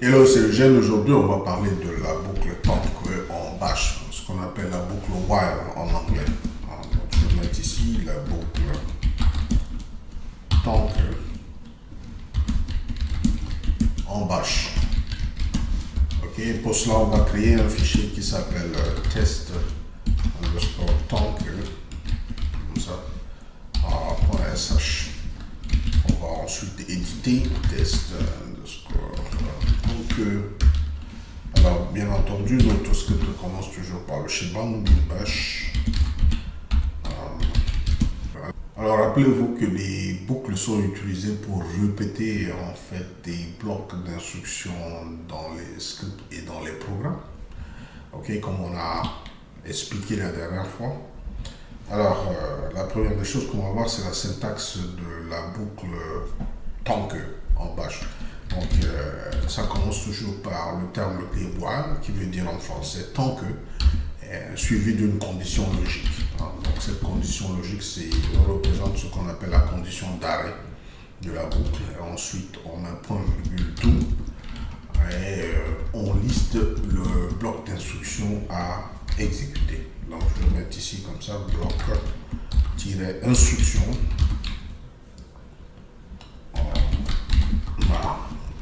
Hello, c'est Eugène. Aujourd'hui, on va parler de la boucle tank en bash, ce qu'on appelle la boucle while en anglais. Donc, je vais mettre ici la boucle tank en bash. Ok, pour cela, on va créer un fichier qui s'appelle test underscore tank, comme ça, .sh. On va ensuite éditer test underscore tank. Alors, bien entendu, notre script commence toujours par le shebang bin bash. Alors, rappelez-vous que les boucles sont utilisées pour répéter en fait des blocs d'instructions dans les scripts et dans les programmes. Ok, comme on a expliqué la dernière fois. Alors, la première des choses qu'on va voir, c'est la syntaxe de la boucle tank en bash. Donc, ça commence toujours par le terme clé while, qui veut dire en français tant que, suivi d'une condition logique. Donc, cette condition logique, représente ce qu'on appelle la condition d'arrêt de la boucle. Et ensuite, on met point virgule tout et on liste le bloc d'instruction à exécuter. Donc, je vais mettre ici comme ça, bloc-instruction.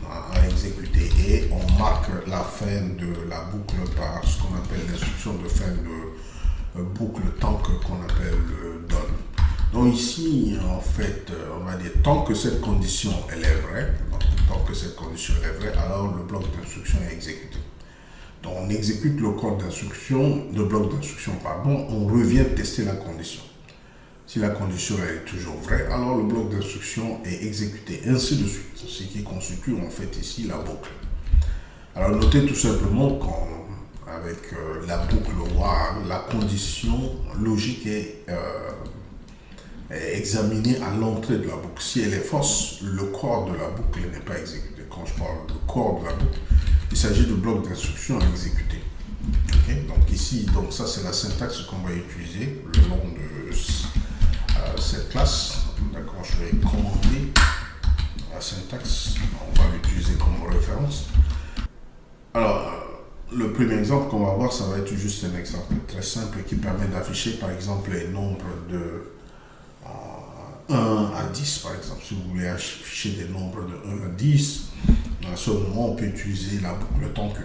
À exécuter et on marque la fin de la boucle par ce qu'on appelle l'instruction de fin de boucle tank qu'on appelle done. Donc ici en fait on va dire tant que cette condition elle est vraie, donc, tant que cette condition elle est vraie, alors le bloc d'instruction est exécuté. Donc on exécute le code d'instruction, le bloc d'instruction pardon, on revient tester la condition. Si la condition est toujours vraie, alors le bloc d'instruction est exécuté, ainsi de suite, ce qui constitue en fait ici la boucle. Alors notez tout simplement qu'avec la boucle while, la condition logique est examinée à l'entrée de la boucle. Si elle est fausse, le corps de la boucle n'est pas exécuté. Quand je parle de corps de la boucle, il s'agit de bloc d'instruction à exécuter. Okay? Donc ici, donc ça c'est la syntaxe qu'on va utiliser le long de cette classe. D'accord, je vais commander la syntaxe, on va l'utiliser comme référence. Alors, le premier exemple qu'on va voir, ça va être juste un exemple très simple qui permet d'afficher par exemple les nombres de 1 à 10 par exemple. Si vous voulez afficher des nombres de 1 à 10, à ce moment on peut utiliser la boucle tant que.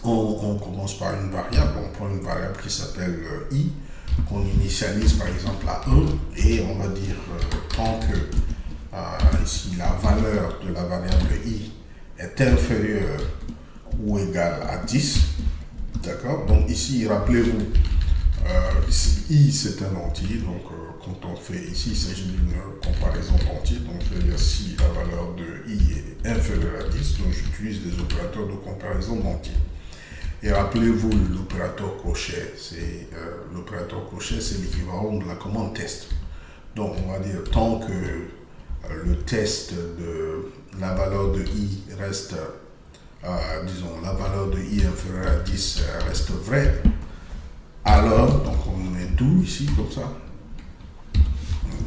On commence par une variable, on prend une variable qui s'appelle i, qu'on initialise par exemple à 1 et on va dire tant que ici la valeur de la variable i est inférieure ou égale à 10, d'accord. Donc ici rappelez-vous, ici i c'est un entier, donc quand on fait ici il s'agit d'une comparaison entier, donc je vais dire si la valeur de i est inférieure à 10, donc j'utilise des opérateurs de comparaison d'entier. Et rappelez-vous, l'opérateur crochet, c'est l'équivalent de la commande test. Donc on va dire tant que le test de la valeur de i reste, disons, la valeur de i inférieure à 10 reste vraie, alors, donc on met do ici comme ça.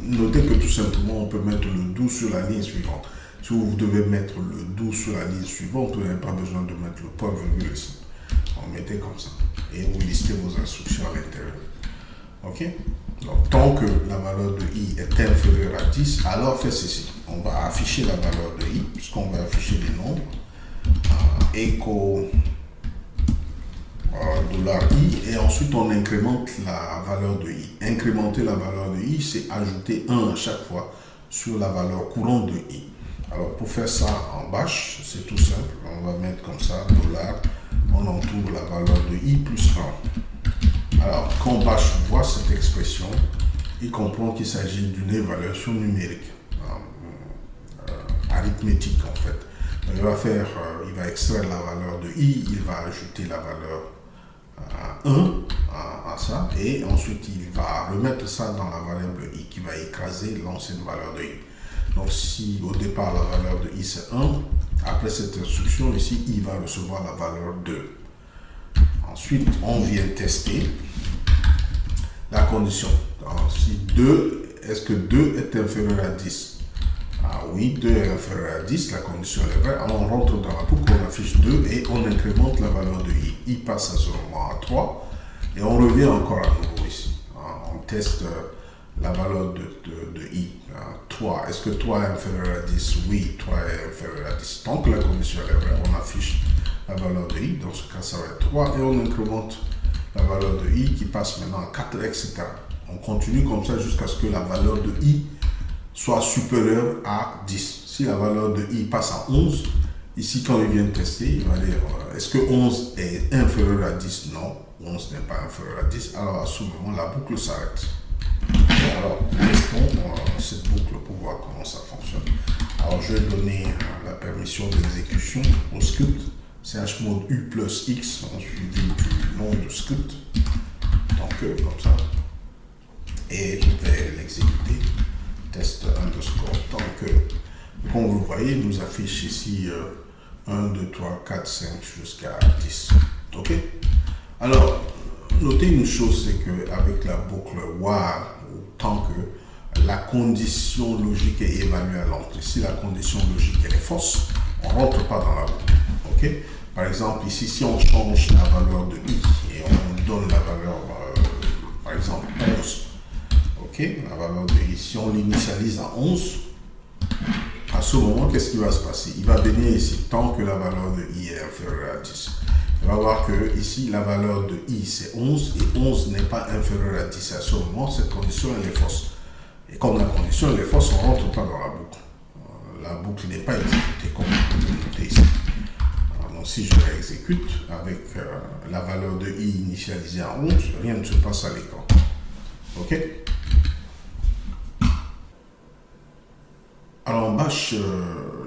Notez que tout simplement on peut mettre le do sur la ligne suivante. Si vous devez mettre le do sur la ligne suivante, vous n'avez pas besoin de mettre le point virgule ici. On mettez comme ça et vous listez vos instructions à l'intérieur. Ok, donc tant que la valeur de i est inférieure à 10, alors faites ceci, on va afficher la valeur de i puisqu'on va afficher des nombres, echo $i et ensuite on incrémente la valeur de i. Incrémenter la valeur de i, c'est ajouter 1 à chaque fois sur la valeur courante de i. Alors pour faire ça en bash, c'est tout simple, on va mettre comme ça $, on entoure la valeur de i plus 1. Alors, quand bash voit cette expression, il comprend qu'il s'agit d'une évaluation numérique, arithmétique en fait. Donc, il va extraire la valeur de i, il va ajouter la valeur 1 à ça, et ensuite il va remettre ça dans la variable i qui va écraser l'ancienne valeur de i. Donc si au départ la valeur de i c'est 1, après cette instruction ici, i va recevoir la valeur 2. Ensuite, on vient tester la condition. Alors, si 2, est-ce que 2 est inférieur à 10? Ah oui, 2 est inférieur à 10, la condition est vraie. Alors on rentre dans la boucle, on affiche 2 et on incrémente la valeur de i. I passe à ce moment à 3 et on revient encore à nouveau ici. On teste la valeur de i. 3, est-ce que 3 est inférieur à 10? Oui, 3 est inférieur à 10. Tant que la condition est vraie, on affiche la valeur de i. Dans ce cas, ça va être 3 et on incrémente la valeur de i qui passe maintenant à 4, etc. On continue comme ça jusqu'à ce que la valeur de i soit supérieure à 10. Si la valeur de i passe à 11, ici quand il vient de tester, il va dire est-ce que 11 est inférieur à 10? Non, 11 n'est pas inférieur à 10. Alors à ce moment, la boucle s'arrête. Alors, testons cette boucle pour voir comment ça fonctionne. Alors, je vais donner la permission d'exécution au script. chmod u plus x, suivi du nom du script. Donc, comme ça. Et je vais l'exécuter. Test underscore. Donc, comme vous voyez, il nous affiche ici 1, 2, 3, 4, 5 jusqu'à 10. OK? Alors, notez une chose, c'est qu'avec la boucle while, tant que la condition logique est évaluée à l'entrée, si la condition logique elle est fausse, on ne rentre pas dans la boucle. OK? Par exemple, ici, si on change la valeur de i et on donne la valeur, par exemple, 11, OK? La valeur de i, si on l'initialise à 11, à ce moment, qu'est-ce qui va se passer? Il va venir ici, tant que la valeur de i est inférieure à 10. On va voir que ici, la valeur de i, c'est 11, et 11 n'est pas inférieur à 10. À ce moment, cette condition, elle est fausse. Et comme la condition, elle est fausse, on ne rentre pas dans la boucle. La boucle n'est pas exécutée, comme on peut le noter ici. Donc, si je l'exécute avec la valeur de i initialisée à 11, rien ne se passe à l'écran. OK? Alors, en bash,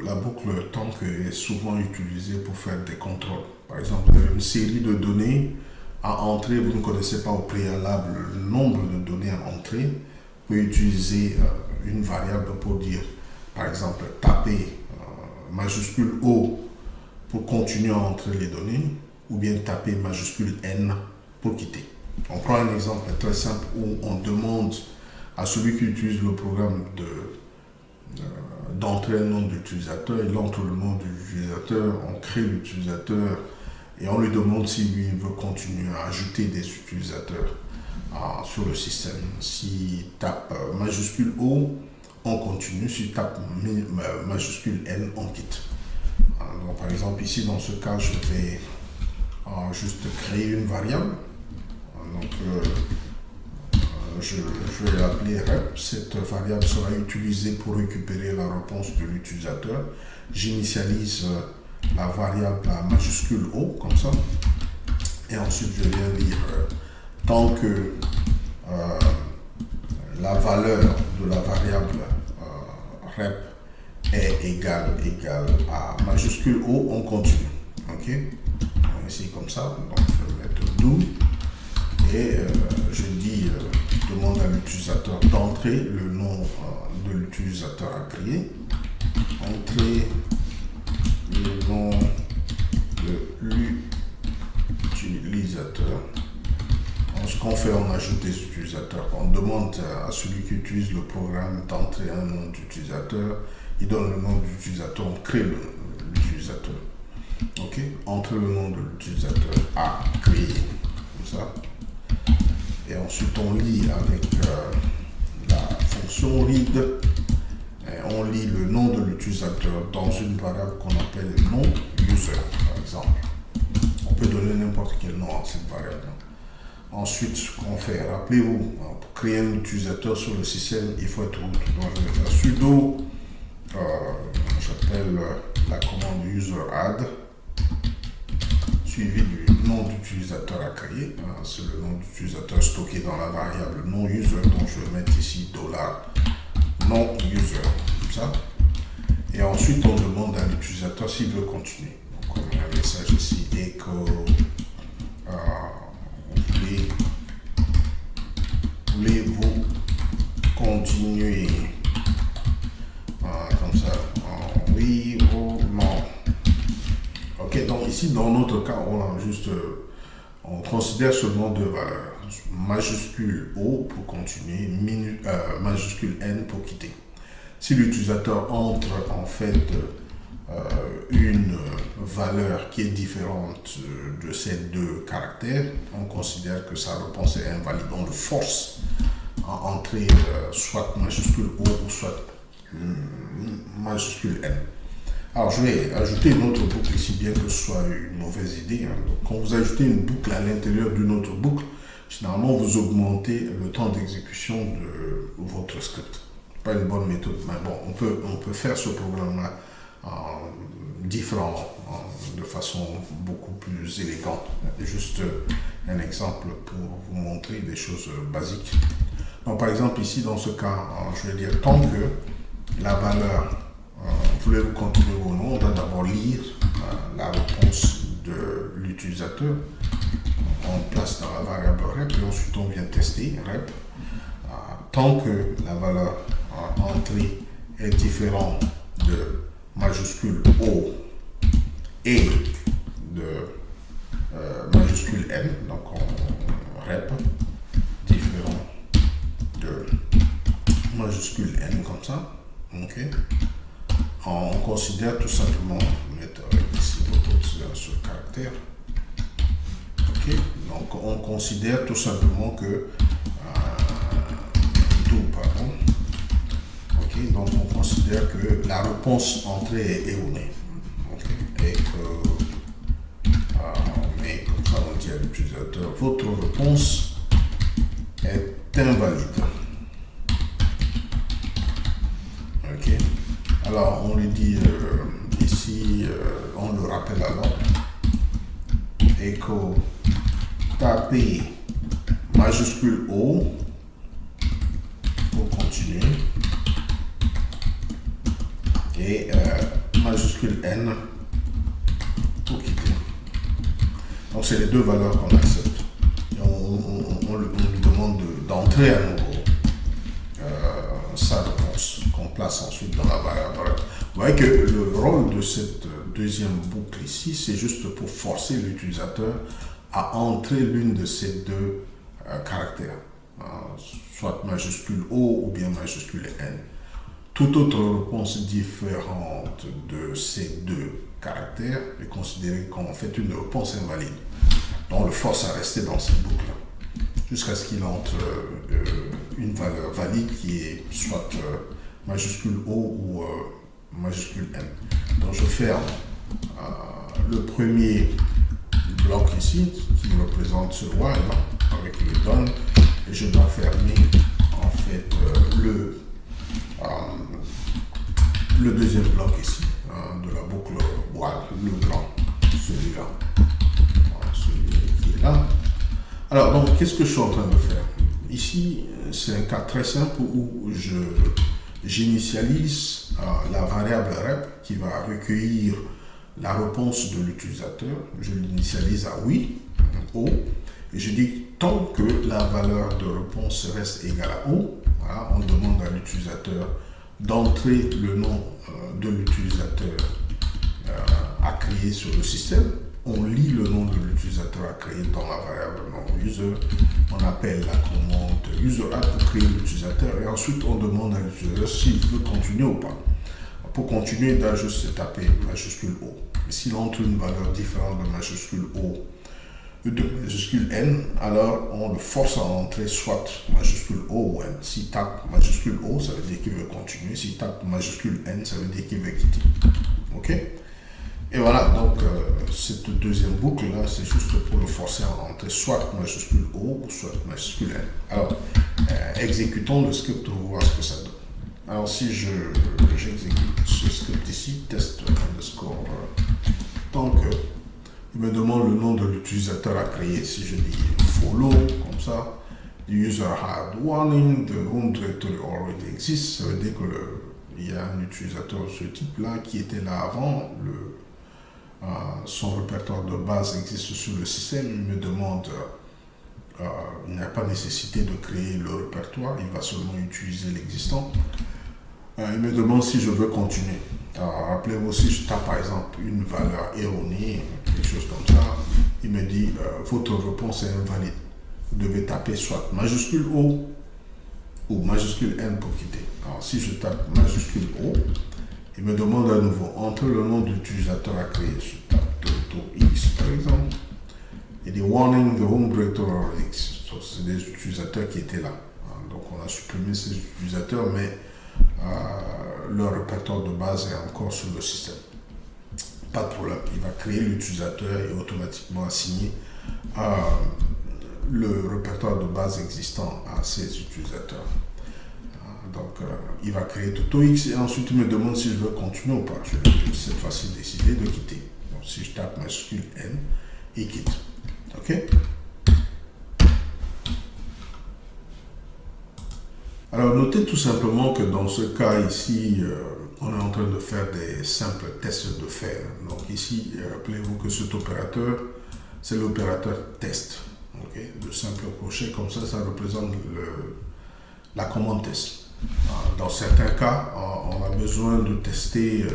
la boucle tant est souvent utilisée pour faire des contrôles. Par exemple, une série de données à entrer, vous ne connaissez pas au préalable le nombre de données à entrer. Vous pouvez utiliser une variable pour dire, par exemple, taper majuscule O pour continuer à entrer les données, ou bien taper majuscule N pour quitter. On prend un exemple très simple où on demande à celui qui utilise le programme d'entrer un nom d'utilisateur, il entre le nom de l'utilisateur, on crée l'utilisateur et on lui demande si lui veut continuer à ajouter des utilisateurs sur le système. S'il tape majuscule O, on continue. S'il tape majuscule N, on quitte. Donc, par exemple, ici, dans ce cas, je vais juste créer une variable. Donc, je vais l'appeler rep. Cette variable sera utilisée pour récupérer la réponse de l'utilisateur. J'initialise la variable à majuscule O, comme ça. Et ensuite, je viens dire tant que la valeur de la variable rep est égale à majuscule O, on continue. OK? Ici, comme ça. Donc, je vais mettre do. Et je dis, je demande à l'utilisateur d'entrer le nom de l'utilisateur à créer. Entrer le nom de l'utilisateur. Ce qu'on fait, on ajoute des utilisateurs. On demande à celui qui utilise le programme d'entrer un nom d'utilisateur. Il donne le nom de l'utilisateur, on crée l'utilisateur. OK? Entre le nom de l'utilisateur à créer. Comme ça. Et ensuite, on lit avec la fonction read. Et on lit le nom de l'utilisateur dans une variable qu'on appelle nom user, par exemple. On peut donner n'importe quel nom à cette variable. Ensuite, ce qu'on fait, rappelez-vous, pour créer un utilisateur sur le système, il faut être root. Donc, je vais faire sudo, j'appelle la commande user add, suivi du nom d'utilisateur à créer. C'est le nom d'utilisateur stocké dans la variable non user, donc je vais mettre ici $non user, comme ça. Et ensuite, on demande à l'utilisateur s'il veut continuer. Donc, on a un message ici, echo, voulez-vous continuer comme ça, oui ou non. Ok, donc ici dans notre cas on a juste on considère seulement deux valeurs, majuscule O pour continuer, majuscule N pour quitter. Si l'utilisateur entre en fait une valeur qui est différente de ces deux caractères, on considère que sa réponse est invalide. On le force à entrer soit majuscule O ou soit majuscule N. Alors je vais ajouter une autre boucle ici, bien que ce soit une mauvaise idée. Donc, quand vous ajoutez une boucle à l'intérieur d'une autre boucle, généralement vous augmentez le temps d'exécution de votre script. Pas une bonne méthode, mais bon, on peut faire ce programme-là différent, de façon beaucoup plus élégante. Juste un exemple pour vous montrer des choses basiques. Donc, par exemple, ici, dans ce cas, je vais dire tant que la valeur, voulez-vous continuer ou non, on doit d'abord lire la réponse de l'utilisateur. On place dans la variable rep et ensuite on vient tester rep. Tant que la valeur entrée est différente de majuscule O et de majuscule N, donc on rep différent de majuscule N comme ça, ok. On considère tout simplement, mettre ici ce caractère, ok. Donc on considère tout simplement que donc on considère que la réponse entrée est erronée. Okay. Et que, mais comme ça on dit à l'utilisateur, votre réponse est invalide. Ok. Alors on lui dit ici, on le rappelle alors, echo taper majuscule O pour continuer. Et majuscule N pour quitter. Donc c'est les deux valeurs qu'on accepte. Et on lui demande d'entrer à nouveau sa réponse qu'on place ensuite dans la variable. Vous voyez que le rôle de cette deuxième boucle ici, c'est juste pour forcer l'utilisateur à entrer l'une de ces deux caractères, soit majuscule O ou bien majuscule N. Toute autre réponse différente de ces deux caractères est considérée comme en fait une réponse invalide. Donc on le force à rester dans cette boucle-là, jusqu'à ce qu'il entre une valeur valide qui est soit majuscule O ou majuscule M. Donc je ferme le premier bloc ici, qui représente ce while avec le done, et je dois fermer en fait le deuxième bloc ici de la boucle while, le grand, celui-là, celui qui est là. Alors donc qu'est-ce que je suis en train de faire ici? C'est un cas très simple où j'initialise la variable rep qui va recueillir la réponse de l'utilisateur. Je l'initialise à oui, O, et je dis tant que la valeur de réponse reste égale à O, voilà, on demande à l'utilisateur d'entrer le nom de l'utilisateur à créer sur le système. On lit le nom de l'utilisateur à créer dans la variable nom user. On appelle la commande user add pour créer l'utilisateur et ensuite on demande à l'utilisateur s'il veut continuer ou pas. Pour continuer, il doit juste taper majuscule O. S'il entre une valeur différente de majuscule O de majuscule N, alors on le force à entrer soit majuscule O ou N. S'il tape majuscule O, ça veut dire qu'il veut continuer. S'il tape majuscule N, ça veut dire qu'il veut quitter. Ok? Et voilà, donc cette deuxième boucle là, c'est juste pour le forcer à entrer soit majuscule O ou soit majuscule N. Alors, exécutons le script pour voir ce que ça donne. Alors si j'exécute ce script ici, test underscore, donc il me demande le nom de l'utilisateur à créer. Si je dis follow, comme ça, the user had warning, the home directory already exists, ça veut dire qu'il y a un utilisateur de ce type-là qui était là avant, son répertoire de base existe sur le système, il me demande, il n'y a pas nécessité de créer le répertoire, il va seulement utiliser l'existant. Il me demande si je veux continuer. Rappelez-vous, si je tape par exemple une valeur erronée, quelque chose comme ça, il me dit votre réponse est invalide. Vous devez taper soit majuscule O ou majuscule N pour quitter. Alors si je tape majuscule O, il me demande à nouveau entre le nom de l'utilisateur à créer. Je tape Toto X par exemple. Et des warning the home directory X. C'est des utilisateurs qui étaient là. Donc on a supprimé ces utilisateurs, mais leur répertoire de base est encore sur le système. Pas de problème. Il va créer l'utilisateur et automatiquement assigner le répertoire de base existant à ces utilisateurs. Donc, il va créer TotoX et ensuite il me demande si je veux continuer ou pas. Je vais cette fois-ci décider de quitter. Donc, si je tape majuscule N, il quitte. OK? Alors, notez tout simplement que dans ce cas ici, on est en train de faire des simples tests de faire. Donc ici, rappelez-vous que cet opérateur, c'est l'opérateur test. Okay? Le simple crochet, comme ça représente la commande test. Dans certains cas, on a besoin de tester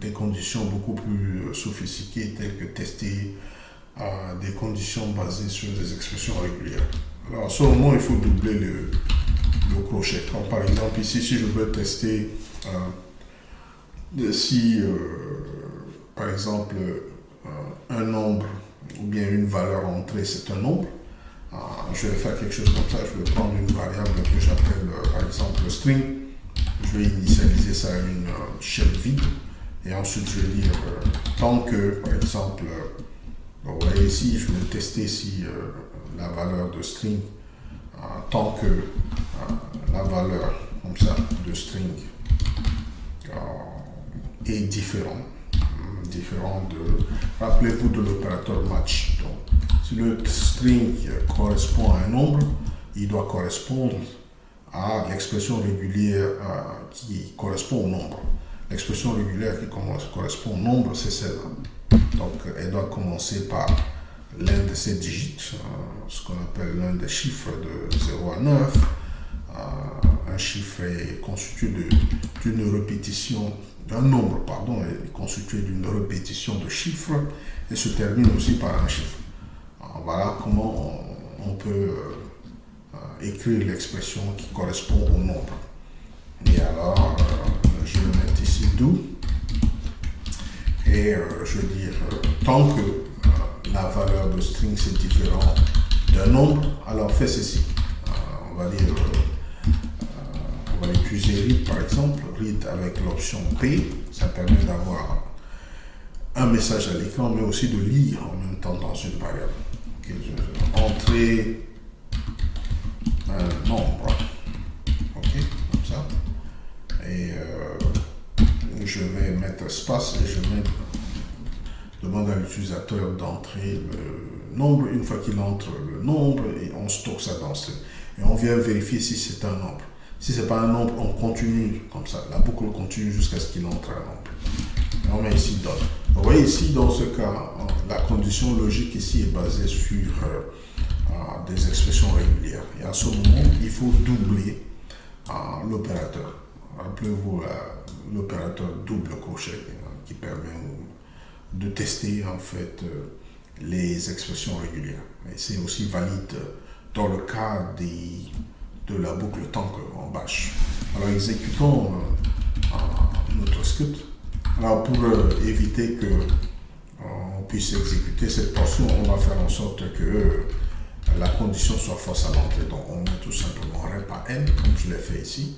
des conditions beaucoup plus sophistiquées, telles que tester des conditions basées sur des expressions régulières. Alors, à ce moment, il faut doubler le crochet. Comme par exemple, ici, si je veux tester si, par exemple, un nombre ou bien une valeur entrée, c'est un nombre, je vais faire quelque chose comme ça. Je vais prendre une variable que j'appelle par exemple string. Je vais initialiser ça à une shell vide. Et ensuite, je vais dire tant que, par exemple, vous voyez ici, je vais tester si la valeur de string, tant que la valeur comme ça de string est différent de, rappelez-vous de l'opérateur match. Donc, si le string correspond à un nombre, il doit correspondre à l'expression régulière qui correspond au nombre. L'expression régulière qui correspond au nombre, c'est celle-là. Donc, elle doit commencer par l'un de ces digits, ce qu'on appelle l'un des chiffres de 0 à 9. Un chiffre est constitué d'une répétition, d'un nombre, pardon, est constitué d'une répétition de chiffres et se termine aussi par un chiffre. Voilà comment on peut écrire l'expression qui correspond au nombre. Et alors, je vais mettre ici do et je vais dire tant que la valeur de string c'est différent d'un nombre, alors fais ceci. On va dire on va utiliser read par exemple, read avec l'option P, ça permet d'avoir un message à l'écran mais aussi de lire en même temps dans une variable. Okay, je vais entrer un nombre, ok, comme ça, et je vais mettre espace et je vais demander à l'utilisateur d'entrer le nombre. Une fois qu'il entre le nombre, et on stocke ça dans string. Et on vient vérifier si c'est un nombre. Si ce n'est pas un nombre, on continue comme ça. La boucle continue jusqu'à ce qu'il entre un nombre. Et on met ici dot. Vous voyez ici, dans ce cas, la condition logique ici est basée sur des expressions régulières. Et à ce moment, il faut doubler l'opérateur. Rappelez-vous l'opérateur double crochet qui permet de tester en fait les expressions régulières. Et c'est aussi valide dans le cas de la boucle tant que en bash. Alors exécutons notre script. Alors pour éviter que on puisse exécuter cette portion, on va faire en sorte que la condition soit fausse à l'entrée. Donc on met tout simplement rep à n comme je l'ai fait ici.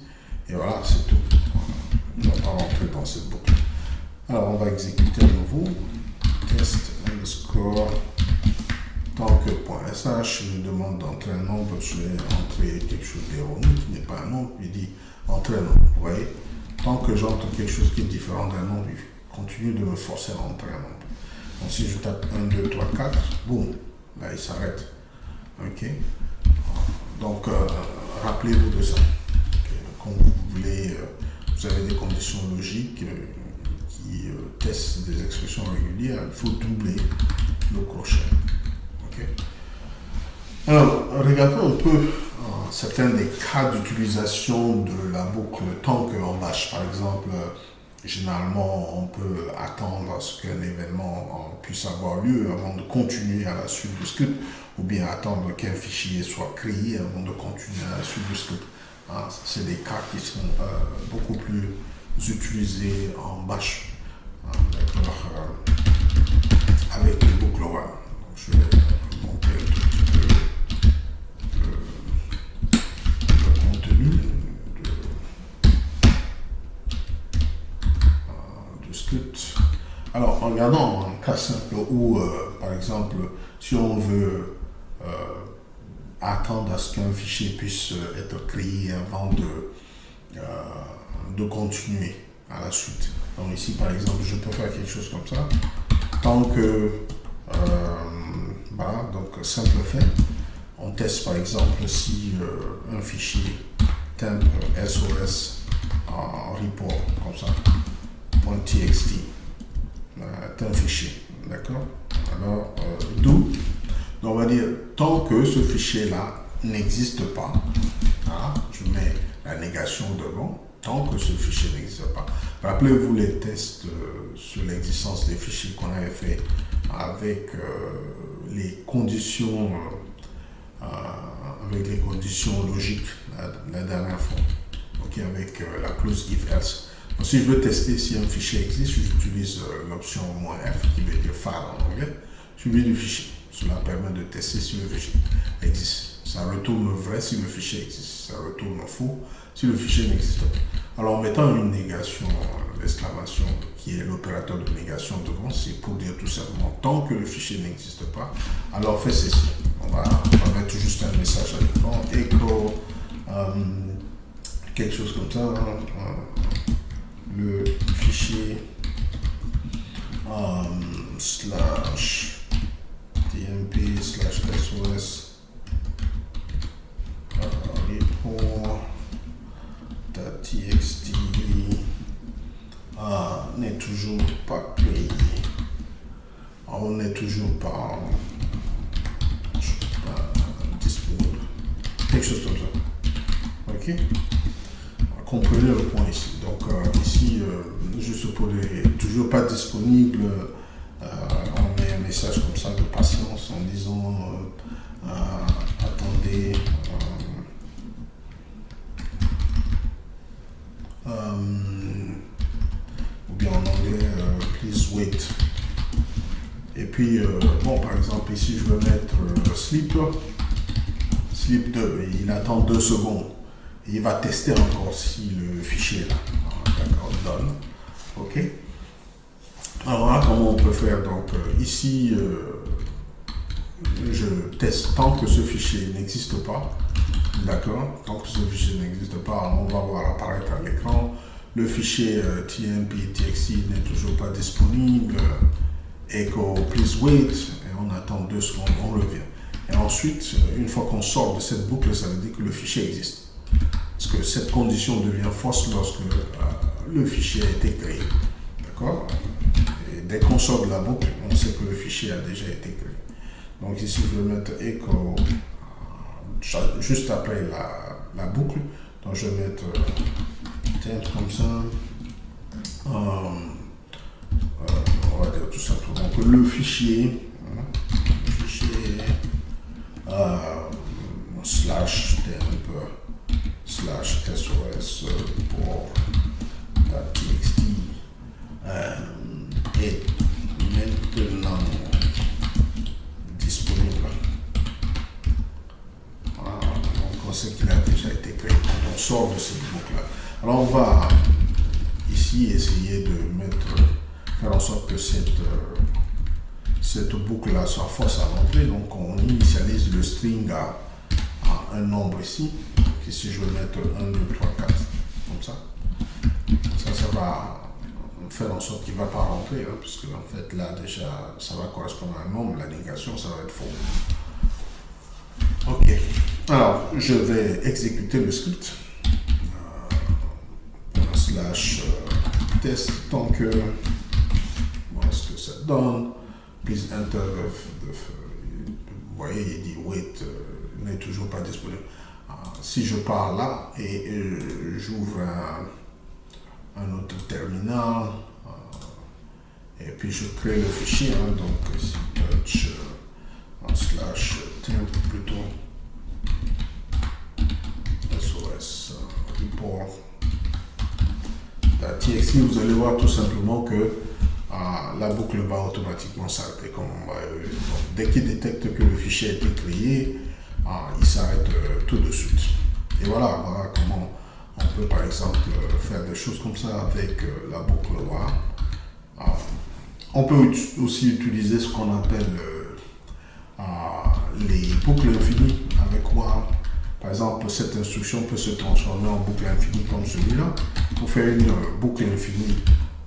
Et voilà, c'est tout. On ne va pas rentrer dans cette boucle. Alors on va exécuter à nouveau test underscore tant que .sh, il me demande d'entrer un nombre, je vais entrer quelque chose d'erroné qui n'est pas un nombre, il dit entrer un nombre. Vous voyez, tant que j'entre quelque chose qui est différent d'un nombre, il continue de me forcer à entrer un nombre. Donc si je tape 1, 2, 3, 4, boum, là il s'arrête. Ok. Donc rappelez-vous de ça. Okay. Quand vous voulez, vous avez des conditions logiques qui testent des expressions régulières, il faut doubler le crochet. Okay. Alors, regardons un peu certains des cas d'utilisation de la boucle tant que en bash. Par exemple, généralement, on peut attendre à ce qu'un événement puisse avoir lieu avant de continuer à la suite du script, ou bien attendre qu'un fichier soit créé avant de continuer à la suite du script. Hein, c'est des cas qui sont beaucoup plus utilisés en bash. Hein, d'accord, avec les boucles ovales. Donc, je vais monter un tout petit peu le contenu du script. Alors, en regardant un cas simple où, par exemple, si on veut attendre à ce qu'un fichier puisse être créé avant de continuer à la suite. Donc ici, par exemple, je peux faire quelque chose comme ça. Tant que, voilà, donc simple fait, on teste par exemple si un fichier temp SOS en report, comme ça, .txt, est un fichier, d'accord? Alors, do, on va dire, tant que ce fichier-là n'existe pas, hein, je mets la négation devant, tant que ce fichier n'existe pas. Rappelez-vous les tests sur l'existence des fichiers qu'on avait fait avec les conditions logiques la dernière fois, okay, avec la clause if else. Donc, si je veux tester si un fichier existe, j'utilise l'option "-f" qui veut dire file en anglais, suivi du fichier. Cela permet de tester si le fichier existe. Ça retourne vrai si le fichier existe. Ça retourne faux si le fichier n'existe pas. Alors en mettant une négation, l'exclamation qui est l'opérateur de négation devant, c'est pour dire tout simplement tant que le fichier n'existe pas, alors fais ceci. On va mettre juste un message à l'écran, echo, quelque chose comme ça, le fichier slash tmp/sos report.txt n'est toujours pas créé. On n'est toujours pas disponible. Quelque chose comme ça. Ok? Comprenez le point ici. Donc ici, juste pour les toujours pas disponible, on met un message comme ça de patience en disant attendez, ou bien en anglais please wait. Et puis bon, par exemple ici je veux mettre sleep 2, il attend 2 secondes. Il va tester encore si le fichier est là. D'accord, done. Ok. Alors là, comment on peut faire? Donc ici, je teste tant que ce fichier n'existe pas. D'accord. Tant que ce fichier n'existe pas, on va voir apparaître à l'écran. Le fichier tmp.txt n'est toujours pas disponible. Echo please wait. Et on attend 2 secondes, on revient. Et ensuite, une fois qu'on sort de cette boucle, ça veut dire que le fichier existe. Parce que cette condition devient fausse lorsque le fichier a été créé. D'accord? Et dès qu'on sort de la boucle, on sait que le fichier a déjà été créé. Donc ici, je vais mettre echo juste après la boucle. Donc je vais mettre temp comme ça. On va dire tout simplement que le fichier, slash temp slash /sos pour .txt est maintenant disponible. Voilà, donc on sait qu'il a déjà été créé. On sort de cette boucle-là. Alors on va ici essayer de faire en sorte que cette boucle-là soit fausse à l'entrée. Donc on initialise le string à un nombre ici. Donc ici je vais mettre 1, 2, 3, 4 comme ça. Ça va faire en sorte qu'il ne va pas rentrer, hein, puisque en fait là déjà ça va correspondre à un nombre, la négation ça va être faux. Ok, alors je vais exécuter le script slash test tant que voir ce que ça donne. Please enter vous voyez, il dit wait n'est toujours pas disponible. Si je pars là et j'ouvre un autre terminal et puis je crée le fichier, hein, donc ici touch slash temp plutôt SOS ici, vous allez voir tout simplement que la boucle va automatiquement s'arrêter. Dès qu'il détecte que le fichier a été créé, il s'arrête tout de suite. Et voilà comment on peut par exemple faire des choses comme ça avec la boucle while. On peut aussi utiliser ce qu'on appelle les boucles infinies avec while. Par exemple, cette instruction peut se transformer en boucle infinie comme celui-là. Pour faire une boucle infinie,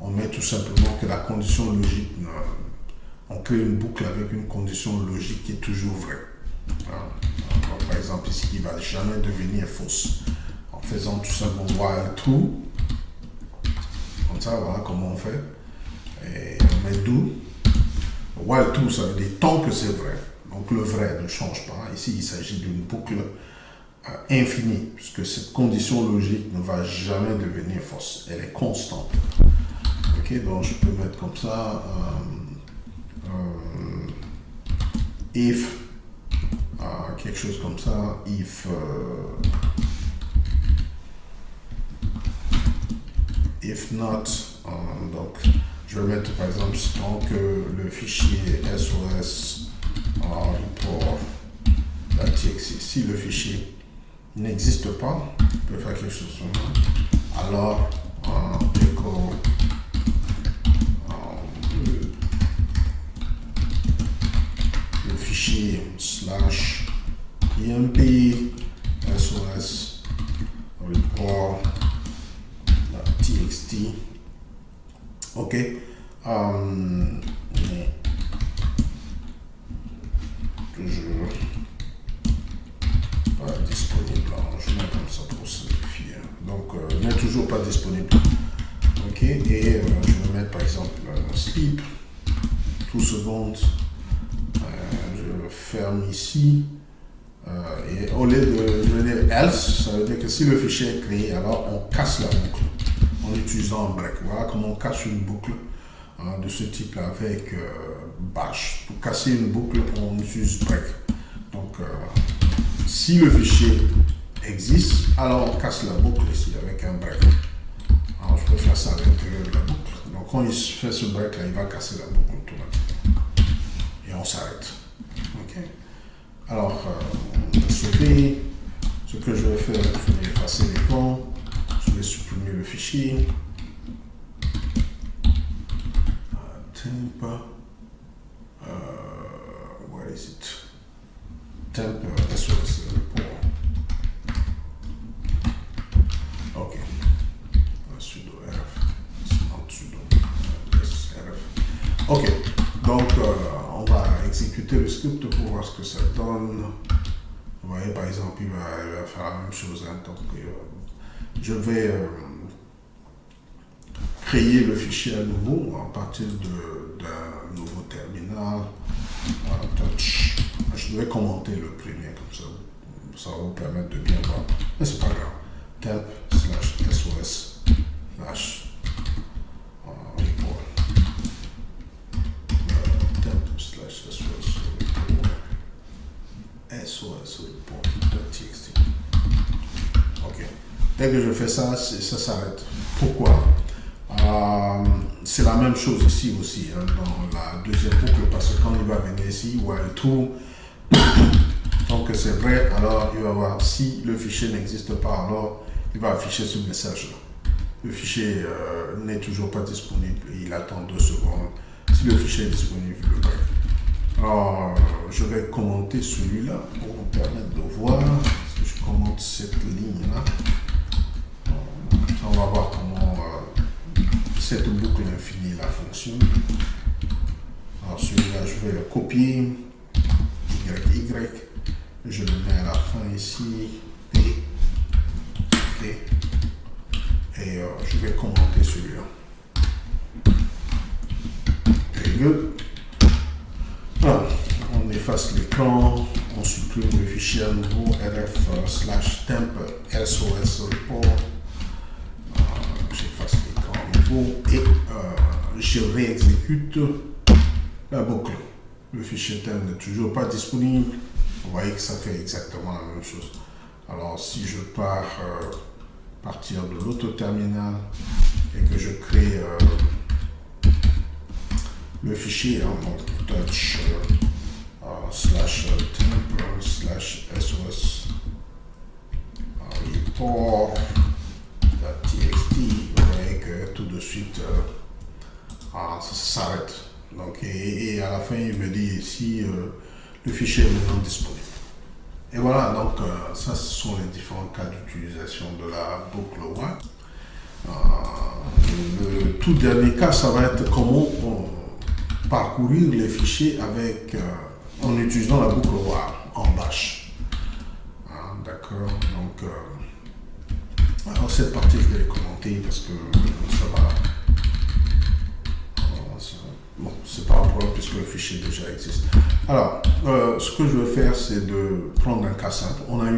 on met tout simplement que la condition logique, on crée une boucle avec une condition logique qui est toujours vraie. Par exemple ici, qui ne va jamais devenir fausse. En faisant tout simplement while true. Comme ça, voilà comment on fait. Et on met do. While true, ça veut dire tant que c'est vrai. Donc le vrai ne change pas. Ici, il s'agit d'une boucle infinie, puisque cette condition logique ne va jamais devenir fausse. Elle est constante. Ok, donc je peux mettre comme ça if quelque chose comme ça, if not, donc je vais mettre par exemple tant que le fichier SOS report.txt, si le fichier n'existe pas, je peux faire quelque chose comme ça, alors echo le fichier /imp sos report.txt. Ok, mais toujours pas disponible. Je mets comme ça pour simplifier. Donc, n'est toujours pas disponible. Ok, et je vais mettre par exemple sleep 2 secondes. Je ferme ici. Et au lieu de je veux dire else, ça veut dire que si le fichier est créé, alors on casse la boucle en utilisant un break. Voilà comment on casse une boucle de ce type là avec bash. Pour casser une boucle, on utilise break. Donc si le fichier existe, alors on casse la boucle ici avec un break. Alors je peux faire ça à l'intérieur de la boucle. Donc quand il fait ce break là, il va casser la boucle automatiquement. Et on s'arrête. Ok. Alors, ce que je vais faire, je vais effacer l'écran, je vais supprimer le fichier. Temp, where is it? Temp SOS report. Ok. Sudo rf. Not sudo. Yes, rf. Ok. Donc, on va exécuter le script pour voir ce que ça donne. Vous voyez, par exemple, il va faire la même chose. Hein. Donc, je vais créer le fichier à nouveau à partir d'un nouveau terminal. Touch. Je vais commenter le premier comme ça. Ça va vous permettre de bien voir. Mais c'est pas grave. Temp /sos report. SOS report.txt. Ok. Dès que je fais ça, ça s'arrête. Pourquoi? C'est la même chose ici aussi, hein, dans la deuxième boucle, parce que quand il va venir ici, while true, tant que c'est vrai, alors il va voir si le fichier n'existe pas, alors il va afficher ce message-là. Le fichier n'est toujours pas disponible, il attend 2 secondes. Si le fichier est disponible, il le break. Alors, je vais commenter celui-là pour vous permettre de voir. Si je commente cette ligne-là, on va voir comment cette boucle infinie-là fonctionne. Alors, celui-là, je vais le copier. Y, je le mets à la fin ici. P. OK. Et je vais commenter celui-là. Very good. Voilà, on efface l'écran, on supprime le fichier à nouveau rf/temp sos report. J'efface l'écran à nouveau et je réexécute la boucle. Le fichier temp n'est toujours pas disponible. Vous voyez que ça fait exactement la même chose. Alors si je pars partir de l'autre terminal et que je crée le fichier, hein, donc touch slash temp slash sos report.txt, vous voyez que tout de suite ça s'arrête. Donc, et à la fin, il me dit ici le fichier est maintenant disponible. Et voilà, donc ça, ce sont les différents cas d'utilisation de la boucle while. Le tout dernier cas, ça va être comment parcourir les fichiers avec, en utilisant la boucle while en bash. D'accord, donc alors cette partie, je vais commenter parce que ça va. Bon, c'est pas un problème puisque le fichier déjà existe. Alors, ce que je vais faire, c'est de prendre un cas simple. On a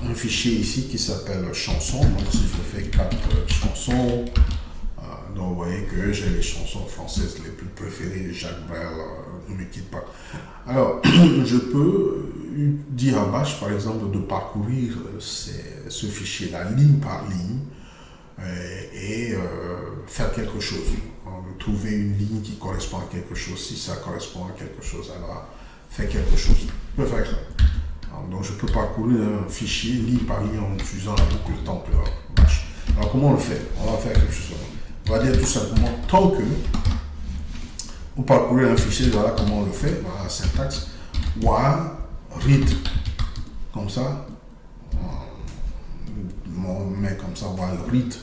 un fichier ici qui s'appelle chanson. Donc, si je fais 4 chansons, donc vous voyez que j'ai les chansons françaises les plus préférées. Jacques Brel, ne me quitte pas. Alors, je peux dire à Bash, par exemple, de parcourir ce fichier-là, ligne par ligne, et faire quelque chose. Trouver une ligne qui correspond à quelque chose. Si ça correspond à quelque chose, alors faire quelque chose. Je peux faire ça. Donc je peux parcourir un fichier ligne par ligne en utilisant la boucle temple bash. Alors comment on le fait? On va faire quelque chose. On va dire tout simplement, tant que vous parcourez un fichier, voilà comment on le fait. Voilà la syntaxe. While read. Comme ça. On met comme ça, while read.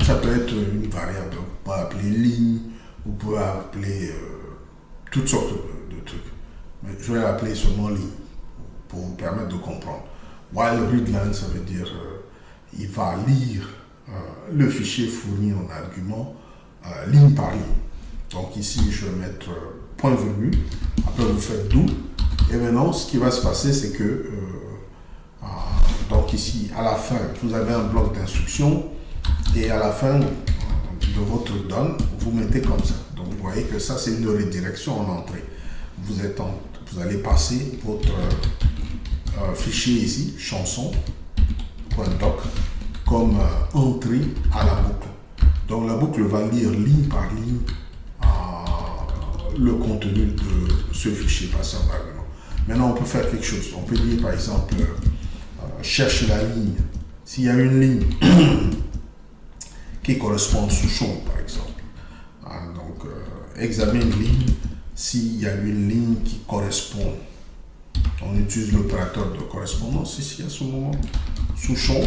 Ça peut être une variable, vous pouvez appeler ligne, vous pouvez appeler toutes sortes de trucs. Mais je vais l'appeler seulement ligne pour vous permettre de comprendre. While readline, ça veut dire il va lire le fichier fourni en argument ligne par ligne. Donc ici, je vais mettre point virgule, après vous faites do, et maintenant ce qui va se passer, c'est que donc ici, à la fin, vous avez un bloc d'instructions. Et à la fin de votre donne, vous mettez comme ça. Donc vous voyez que ça, c'est une redirection en entrée. Vous allez passer votre fichier ici, chanson.doc, comme entrée à la boucle. Donc la boucle va lire ligne par ligne le contenu de ce fichier passé en argument. Maintenant, on peut faire quelque chose. On peut dire par exemple, cherche la ligne. S'il y a une ligne qui correspond au sous-champ, par exemple. Donc, examine ligne. S'il y a une ligne qui correspond, on utilise l'opérateur de correspondance ici à ce moment. Sous-champ.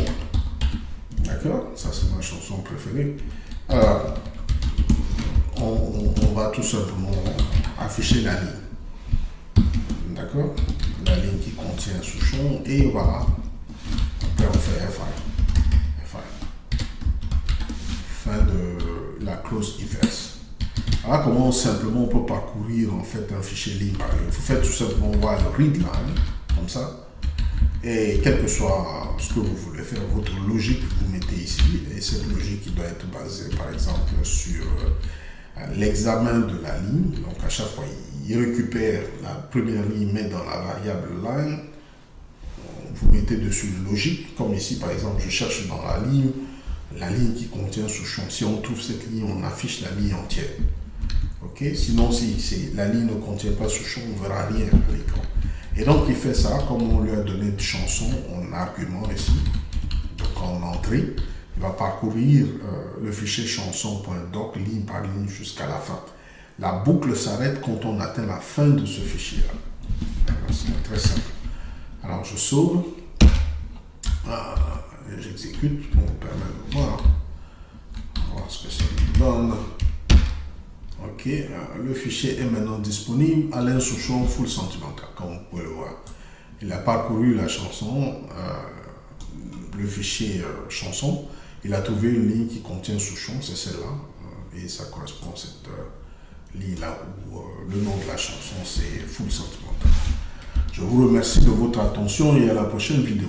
D'accord? Ça, c'est ma chanson préférée. Alors, on va tout simplement afficher la ligne. D'accord? La ligne qui contient un sous-champ. Et voilà. Après, on fait F5. Fin de la clause if else. Voilà comment simplement on peut parcourir en fait un fichier ligne par ligne. Vous faites tout simplement while readline comme ça, et quel que soit ce que vous voulez faire, votre logique vous mettez ici, et cette logique qui doit être basée par exemple sur l'examen de la ligne. Donc à chaque fois il récupère la première ligne, met dans la variable line, vous mettez dessus une logique, comme ici par exemple je cherche dans la ligne qui contient sous-champ. Si on trouve cette ligne, on affiche la ligne entière. Ok? Sinon, si la ligne ne contient pas sous-champ, on ne verra rien à l'écran. Et donc, il fait ça, comme on lui a donné une chanson en argument ici, donc en entrée, il va parcourir le fichier chanson.doc ligne par ligne jusqu'à la fin. La boucle s'arrête quand on atteint la fin de ce fichier-là. C'est très simple. Alors, je sauve. J'exécute pour me permettre de voir ce que ça nous donne. Ok, le fichier est maintenant disponible. Alain Souchon, full sentimental, comme vous pouvez le voir. Il a parcouru la chanson, le fichier chanson. Il a trouvé une ligne qui contient Souchon, c'est celle-là, et ça correspond à cette ligne-là où le nom de la chanson c'est full sentimental. Je vous remercie de votre attention et à la prochaine vidéo.